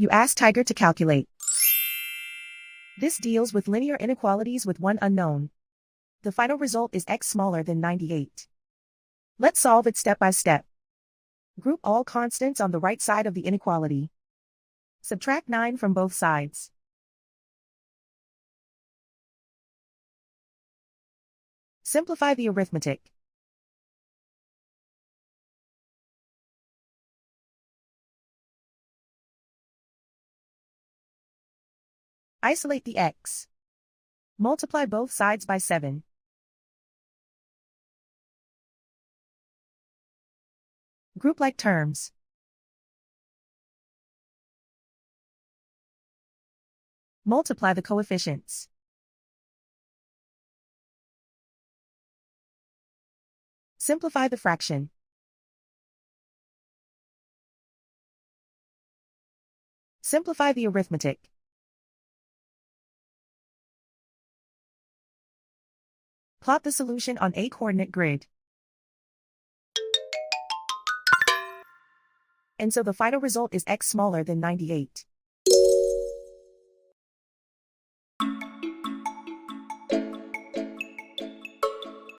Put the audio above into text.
You ask Tiger to calculate. This deals with linear inequalities with one unknown. The final result is x smaller than 98. Let's solve it step by step. Group all constants on the right side of the inequality. Subtract 9 from both sides. Simplify the arithmetic. Isolate the x. Multiply both sides by 7. Group like terms. Multiply the coefficients. Simplify the fraction. Simplify the arithmetic. Plot the solution on a coordinate grid. And so the final result is x smaller than 98.